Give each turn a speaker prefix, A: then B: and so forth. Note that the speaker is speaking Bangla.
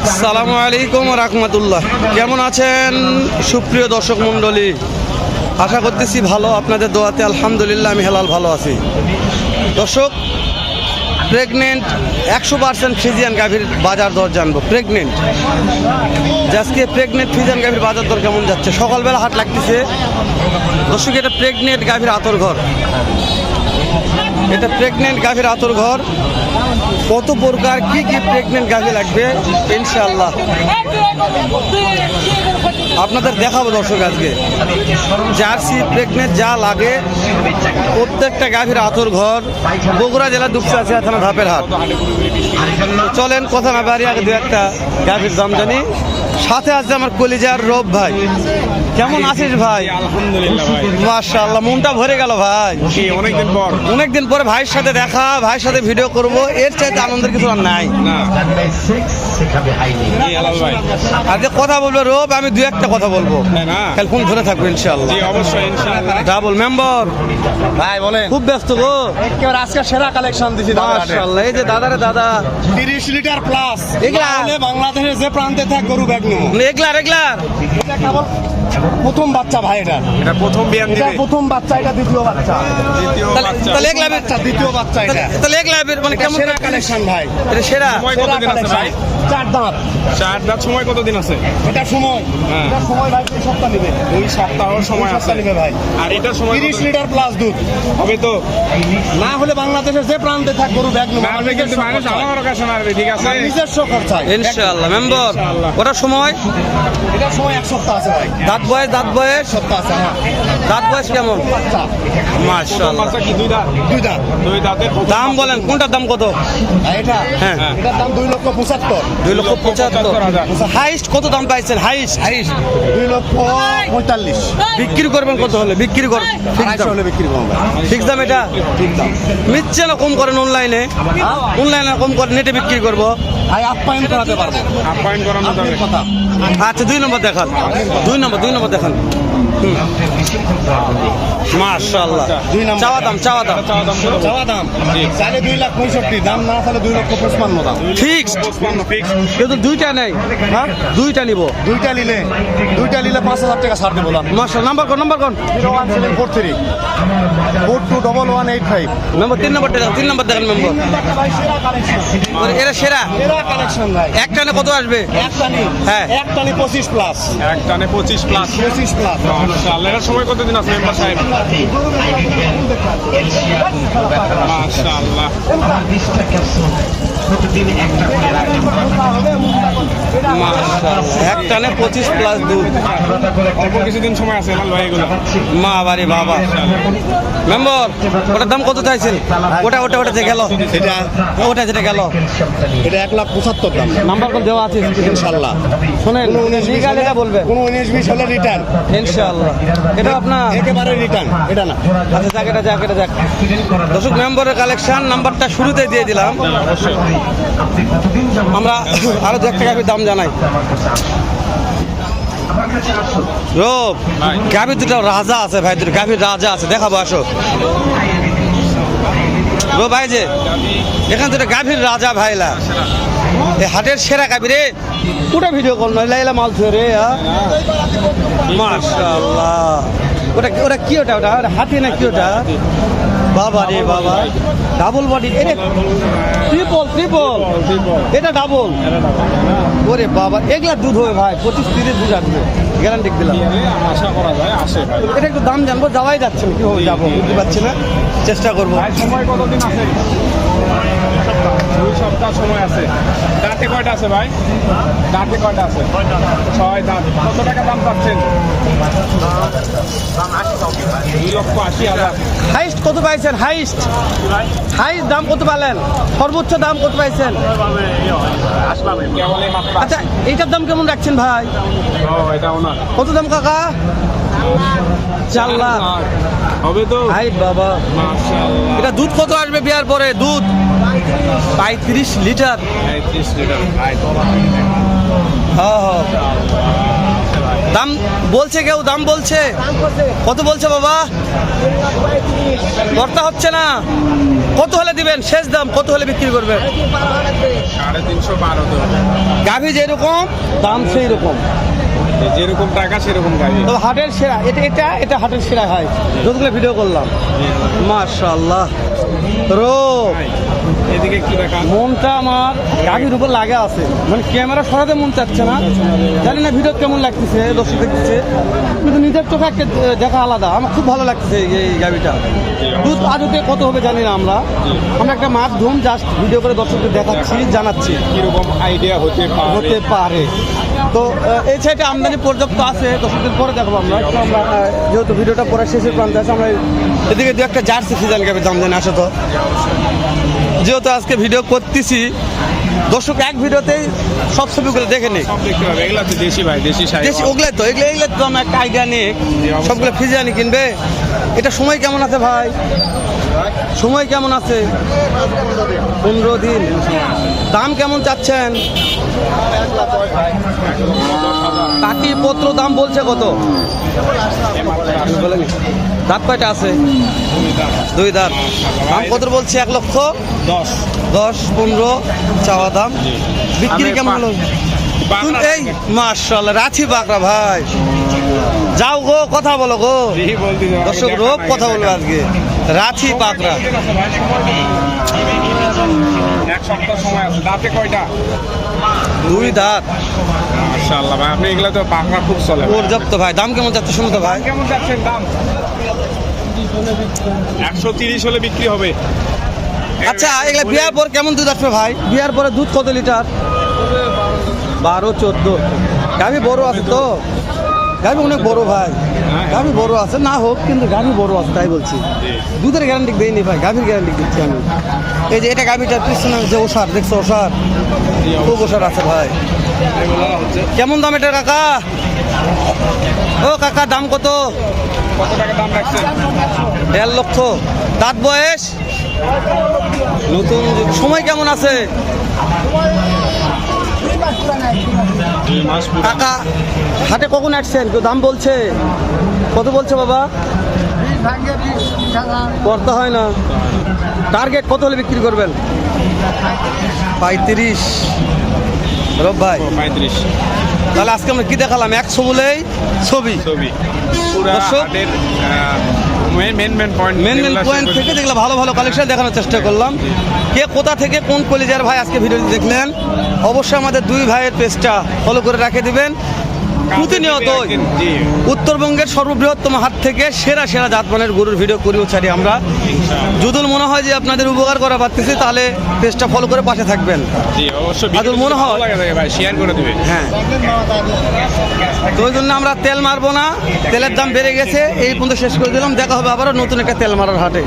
A: আসসালামু আলাইকুম ওয়া রাহমাতুল্লাহ। কেমন আছেন সুপ্রিয় দর্শক মণ্ডলী? আশা করতেছি ভালো, আপনাদের দোয়াতে আলহামদুলিল্লাহ আমি হেলাল ভালো আছি। দর্শক, প্রেগনেন্ট 100% ফ্রিজিয়ান গাভীর বাজার দর জানবো। প্রেগনেন্ট আজকে প্রেগনেন্ট ফ্রিজিয়ান গাভীর বাজার দর কেমন যাচ্ছে? সকালবেলা হাট লাগতেছে দর্শক। এটা প্রেগনেন্ট গাভীর আতর ঘর, এটা প্রেগনেন্ট গাভীর আতর ঘর। কত প্রকার কি কি প্রেগনেন্ট গাভী লাগবে ইনশাআল্লাহ আপনাদের দেখাবো দর্শক। আজকে জার্সি প্রেগনেন্ট যা লাগে প্রত্যেকটা গাভীর আতর ঘর। বগুড়া জেলা দুপচাচিয়া থানা ধাপের হাট। চলেন কথা না বাড়ি আগে দু একটা গাভীর দাম জানি। সাথে আছে আমার কলিজার রব ভাই। কেমন আছিস ভাই?
B: আলহামদুলিল্লাহ ভাই,
A: মাশাআল্লাহ, মনটা ভরে গেল ভাই। অনেকদিন পরে ভাইয়ের সাথে দেখা, ভাইয়ের সাথে ভিডিও করব, এর চাইতে আনন্দের কিছু আর নাই। আজকে কথা বলবো রব, আমি দু একটা কথা বলবো, কাল ফোন ধরে থাকবো ইনশাআল্লাহ। ডাবল মেম্বার
B: ভাই বলেন।
A: খুব ব্যস্ত গো,
B: একেবারে আজকে সেরা কালেকশন দিছি
A: মাশাআল্লাহ। এই যে দাদারে দাদা
B: 30 লিটার প্লাস,
A: এগুলা
B: বাংলাদেশের যে প্রান্তে থাক গরু ব্যাগ নেবো।
A: রেগলার
B: প্রথম বাচ্চা ভাই, এটা প্রথম বিয়ান দিবে, প্রথম বাচ্চা, এটা দ্বিতীয় বাচ্চা,
A: তাহলে এগলাবের
B: দ্বিতীয় বাচ্চা, এটা
A: তাহলে এগলাবের মানে কেমন
B: সেরা কালেকশন ভাই।
A: এটা সেরা
B: কতদিন আছে ভাই? 4 দাঁত। 4 দাঁত সময় কতদিন আছে? এটা সময়, এটা সময় ভাই 2 সপ্তাহ নেবে। 2 সপ্তাহ সময় আছে নেবে ভাই। আর এটা সময় 30 লিটার প্লাস দুধ হবে তো। না হলে বাংলাদেশের যে প্রান্তে থাক গরু ব্যাগ নেবো। মারবে কিন্তু মানুষ আমার কাছে মারবে, ঠিক আছে? নিজস্ব খরচায়
A: ইনশাআল্লাহ মেম্বার। ওটা সময়,
B: এটা সময় 1 সপ্তাহ আছে ভাই।
A: দাঁত বয়স
B: সপ্তাহ আছে। হ্যাঁ,
A: দাঁত বয়স কেমন? মাশাআল্লাহ।
B: বাচ্চা কি দুই দাঁত? দুই দাঁতের।
A: দাম বলেন, কোনটার দাম কত?
B: এটা
A: হ্যাঁ,
B: এটার দাম 2,75,000।
A: 2,75,000। হাইস্ট কত দাম পাইছেন? হাইস্ট
B: 2,45,000।
A: বিক্রি করবেন কত হলে? বিক্রি করবেন
B: 250 হলে বিক্রি করব।
A: ফিক্স দাম এটা? ঠিক দাম। মিথ্যে না কম করেন অনলাইনে? অনলাইনে কম করেন, নেটে বিক্রি করব।
B: ভাই আপ্যায়ন করাতে পারবো, আপ্যায়ন করানো যাবে কথা।
A: আচ্ছা, 2 নম্বর দেখান, 2 নম্বর দেখান। মাশাআল্লাহ। চাওয়া দাম
B: চাওয়া দাম চাইলে 2,65,000, দাম না চাইলে 2,55,000 দাম।
A: ফিক্সড কিন্তু দুইটা নেই। হ্যাঁ, দুইটা নিব।
B: দুইটা নিলে 5,000 টাকা ছাড় দেবো।
A: মাশাআল্লাহ। নাম্বার কোন?
B: 01743 421185।
A: মেম্বার 3 নম্বর দেখান, 3 নম্বর দেখান মেম্বার। এরা সেরা
B: কালেকশন ভাই।
A: এক টানে কত আসবে? হ্যাঁ,
B: এক টানে 25 প্লাস।
C: এক টানে 25 প্লাস। মাশাআল্লাহ। এর সময় কতদিন আছে মেম্বার সাহেব? মাশাআল্লাহ।
A: এক টানে 25 প্লাস দুধ।
C: অল্প কিছুদিন সময় আছে লাল ভাই এগুলো।
A: মা বাড়ি বাবা। মেম্বার ওটার দাম কত চাইছেন? ওটা যে গেল, ওটা যেটা গেল,
B: এটা 1,75,000 দাম।
A: নাম্বার কল দেওয়া আছে
B: ইনশাআল্লাহ।
A: শুনেন, এটা বলবেন
B: কোনো 19-20 হলে রিটার্ন
A: ইনশাআল্লাহ। এটা আপনার
B: একেবারে রিটার্ন, এটা না।
A: আচ্ছা, যাক এটা যাক। দর্শক, মেম্বারের কালেকশন নাম্বারটা শুরুতে দিয়ে দিলাম। আমরা আরো 2 টাকা দাম জানাই। রব, গাভীর দুটো রাজা আছে ভাই, দুটো গাভীর রাজা আছে, দেখাবো আসো। রব ভাই, যে এখান থেকে গাভীর রাজা ভাইলা, এই হাটের সেরা গাভী রে। ওটা ভিডিও কল নয়, লাইলা মাল ধরে রে। মাশাআল্লাহ। ওটা কি? ওটা হাতি না কি? ওটা বাবা রে বাবা, ডাবল বডি। এটা ট্রিপল, এটা ডাবল। ওরে বাবা, এগুলা দুধ হবে ভাই, 25-30 দুধ আসবে, গ্যারান্টি দিলাম।
C: আশা করা যায় আসে ভাই।
A: এটা একটু দাম জানবো, যাওয়াই যাচ্ছে না, কিভাবে যাবো বুঝতে পারছি না, চেষ্টা করবো।
C: সময় কতদিন আছে? 2 সপ্তাহ সময় আছে। দাঁতে কয়টা আছে ভাই? দাঁতে কয়টা আছে? 6 দাঁত। কত টাকা দাম পাচ্ছেন? 2,80,000।
A: হাইস্ট কত পাইছেন? হাইস্ট দাম কত পালেন? সর্বোচ্চ দাম কত পাইছেন? আচ্ছা, এইটার দাম কেমন রাখছেন ভাই?
C: এটা ওনার।
A: কত দাম কাকা? 4 লাখ
C: হবে তো।
A: হাই বাবা,
C: মাশাআল্লাহ।
A: এটা দুধ কত আসবে বিয়ার পরে? দুধ 35 লিটার।
C: 35 লিটার ভাই।
A: হ্যাঁ, দাম বলছে কেউ? দাম বলছে কত? বলছে বাবা, কর্তা হচ্ছে না। কত হলে দিবেন? শেষ দাম কত হলে বিক্রি করবেন?
C: 350 তো
A: গাভী যেরকম দাম সেই রকম।
C: যেরকম টাকা সেরকম গাড়ি।
A: তো হাটের সেরা এটা হাটের সেরা হয়, যতগুলো ভিডিও করলাম। মাশাআল্লাহ। রোগ
C: এদিকে কি দেখা
A: মনটা আমার গাভীর উপর লাগা আছে, মানে ক্যামেরা সরাতে মন চাচ্ছে না। জানি না ভিডিও কেমন লাগতেছে, দর্শক দেখতেছে, কিন্তু নিজের চোখে একটা দেখা আলাদা। আমার খুব ভালো লাগতেছে এই গাভীটা। দুধ আদতে কত হবে জানি না, আমরা একটা মাধ্যম জাস্ট ভিডিও করে দর্শকদের দেখাচ্ছি, জানাচ্ছি
C: কিরকম আইডিয়া হতে
A: পারে। তো এই সাইডে আমদানি পর্যাপ্ত আছে, দর্শকদের পরে দেখবো আমরা। একটু আমরা যেহেতু ভিডিওটা পরে শেষের প্রান্তে আছে, আমরা এদিকে দু একটা জার্সি ফিজান গাভীর দাম জানি আসো। তো যেহেতু আজকে ভিডিও করতেছি, দর্শক এক ভিডিওতেই সব ছবিগুলো দেখে নিই।
C: সব দেখতে হবে, এগুলা তো দেশি ভাই, দেশি
A: দেশি ওগুলাই তো, এগুলো তো আমরা একটা আইডিয়া নিই। সবগুলো ফিজিয়ানি কিনবে। এটা সময় কেমন আছে ভাই? সময় কেমন আছে? 15 দিন। দাম কেমন চাচ্ছেন? কাটি পত্র দাম বলছে কত? দাঁত কয়টা আছে? 2 দাঁত। দাম কত বলছে? 1,10,000। 10, 15 চাওয়া দাম। বিক্রি কেমন হলো? এই মাশাআল্লাহ, রাঁচি বাকরা ভাই। যাও গো, কথা বলো গো দর্শক, রোগ কথা বলবো আজকে। রাঁচি বাকরা
C: 1 সপ্তাহ সময় আছে। দাঁতে কয়টা?
A: 2 দাঁত।
C: মাশাআল্লাহ ভাই, আপনি এগুলা তো বাংলা খুব চলে।
A: পর্যাপ্ত ভাই। দাম কেমন যাচ্ছে শুনো তো ভাই?
C: কেমন যাচ্ছেন দাম? 130 হলে বিক্রি হবে।
A: আচ্ছা, এগুলা বিয়ার পর কেমন দুধ আসবে ভাই? বিয়ার পরে দুধ কত লিটার? 12-14। গাভী বড় আছে তো? গাভী অনেক বড় ভাই, গাভী বড় আছে, না হোক কিন্তু গাভী বড় আছে, তাই বলছি। দুধের গ্যারান্টি দেয়নি ভাই, গাভীর গ্যারান্টি দিচ্ছি আমি। এই যে এটা গাভীটার পিছনে যে ওষার দেখছো, ওষার খুব ওষার আছে ভাই। কেমন দাম এটা কাকা? ও কাকা, দাম কত?
C: কত টাকা দাম রাখছেন?
A: 1.5 লক্ষ। দাঁত বয়স? নতুন। সময় কেমন আছে কাকা? হাটে কখন আসছেন? কেউ দাম বলছে? কত বলছে বাবা? করতে হয় না। টার্গেট কত হলে বিক্রি করবেন? 35। রব ভাই
C: 35।
A: তাহলে আজকে আমরা কি দেখালাম? এক ছবুলেই ছবি। দর্শক
C: মেন
A: পয়েন্ট থেকে দেখলে ভালো ভালো কালেকশন দেখানোর চেষ্টা করলাম। কে কোথা থেকে কোন কলেজের ভাই আজকে ভিডিওটি দেখলেন, অবশ্যই আমাদের 2 ভাইয়ের পেজটা ফলো করে রেখে দিবেন। প্রতিনিয়তই উত্তরবঙ্গের সর্ববৃহত্তম হাট থেকে সেরা সেরা জাতমানের গরুর ভিডিও করিও ছাড়ি আমরা। যদি মনে হয় যে আপনাদের উপকার করা পারতেছি, তাহলে পেজটা ফলো করে পাশে থাকবেন। যদি মনে হয়
C: শেয়ার করে দিবে।
A: হ্যাঁ, তো ওই জন্য আমরা তেল মারবো না, তেলের দাম বেড়ে গেছে, এই পর্যন্ত শেষ করে দিলাম। দেখা হবে আবারও নতুন একটা তেল মারার হাটে।